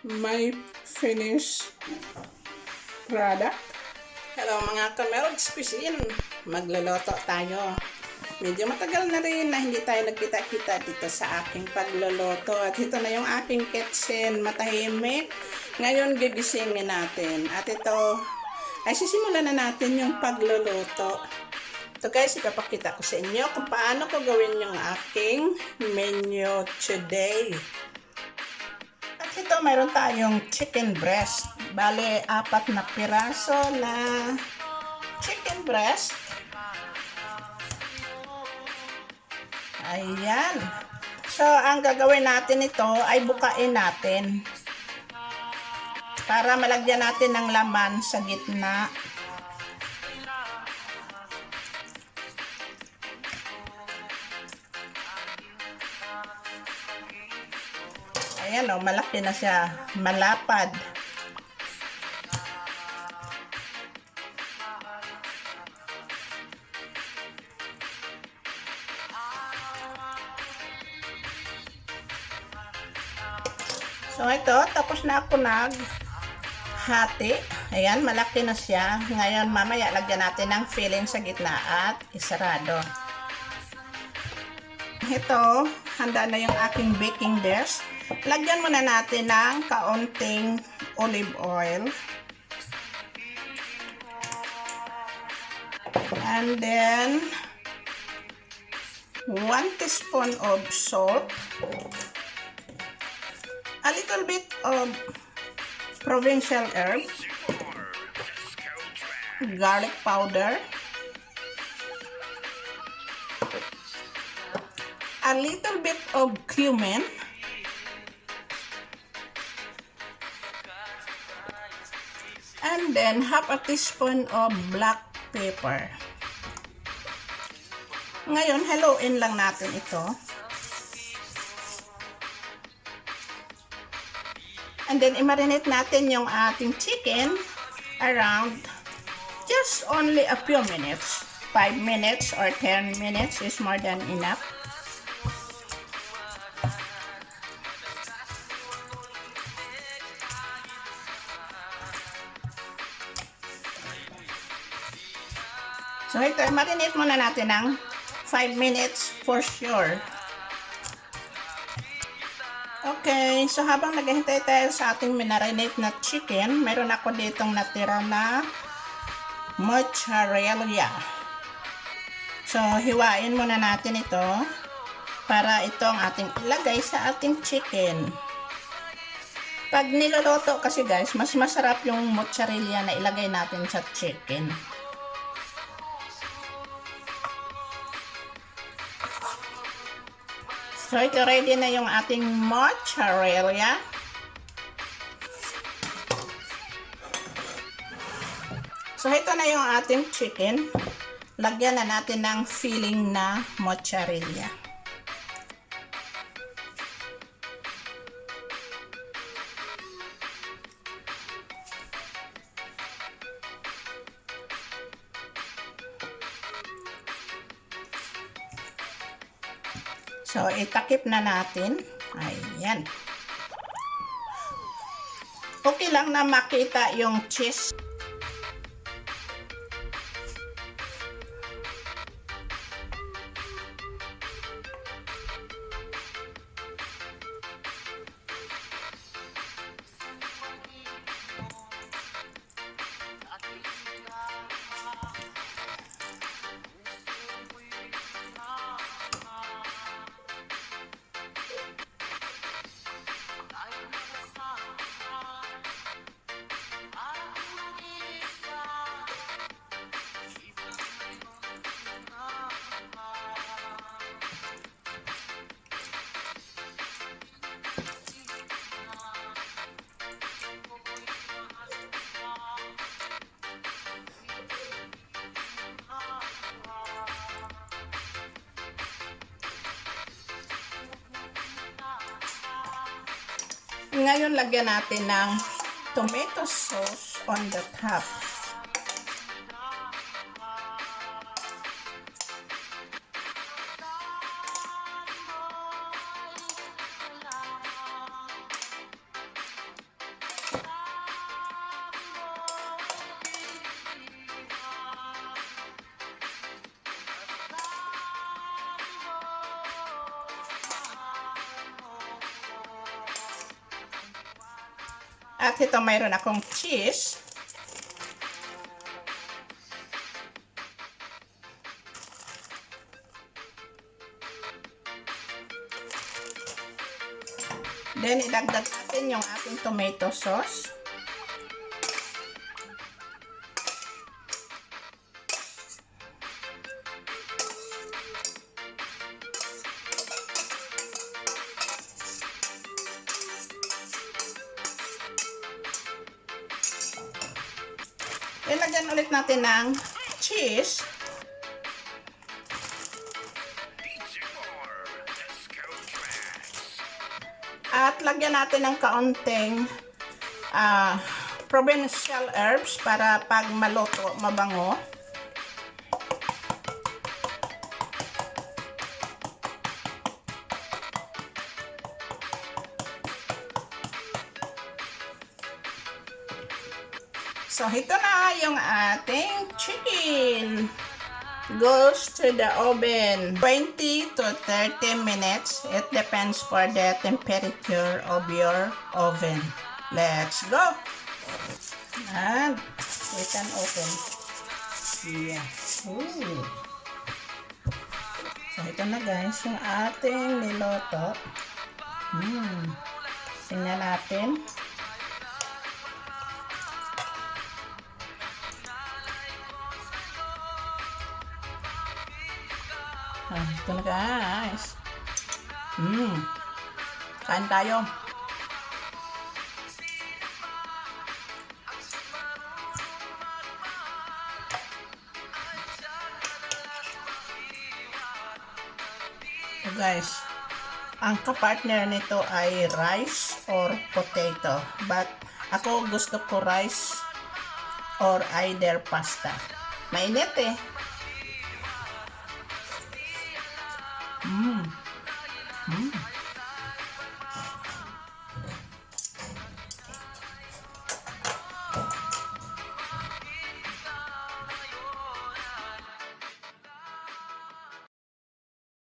my finished product. Hello mga ka-Melgs Cuisine, magluluto tayo. Medyo matagal na rin na hindi tayo nagkita-kita dito sa aking pagluluto. At ito na yung aking kitchen, matahimik. Ngayon gigisingin natin. At ito ay sisimulan na natin yung pagluluto. Ito guys, ipapakita ko sa inyo kung paano ko gawin yung aking menu today. At ito, mayroon tayong chicken breast. Bale, 4 na piraso na chicken breast. Ayan. So, ang gagawin natin ito ay bukain natin. Para malagyan natin ng laman sa gitna. Ayan o, malaki na siya. Malapad. So ito, tapos na ako naghati. Ayan, malaki na siya. Ngayon, mamaya lagyan natin ng filling sa gitna at isarado. Ito, handa na yung aking baking dish. Lagyan muna natin ng kaunting olive oil. And then, 1 teaspoon of salt. A little bit of provincial herbs, garlic powder, a little bit of cumin, and then half a teaspoon of black pepper. Ngayon, haluin lang natin ito. And then, i-marinate natin yung ating chicken around just only a few minutes. 5 minutes or 10 minutes is more than enough. So, ito, i-marinate muna natin ng 5 minutes for sure. Okay, so habang naghihintay tayo sa ating minarinate na chicken, meron ako ditong natira na mozzarella. So, hiwain muna natin ito para ito ang ating ilagay sa ating chicken. Pag niluluto kasi guys, mas masarap yung mozzarella na ilagay natin sa chicken. So, ito ready na yung ating mozzarella. So, ito na yung ating chicken. Lagyan na natin ng filling na mozzarella. So, itakip na natin. Ayan. Okay lang na makita yung cheese. Ngayon, lagyan natin ng tomato sauce on the top. At ito mayroon akong cheese. Then, idagdag natin yung ating tomato sauce. Then, lagyan ulit natin ng cheese. At lagyan natin ng kaunting provincial herbs para pag maluto, mabango. So, ito na yung ating chicken. Goes to the oven 20 to 30 minutes. It depends for the temperature of your oven. Let's go. And we can open. Yeah. Ooh. So, ito na guys, yung ating niloto. Tingnan natin. Ito na guys. Kain tayo. So guys, ang kapartner nito ay rice or potato. But ako gusto ko rice or either pasta. Mainit eh.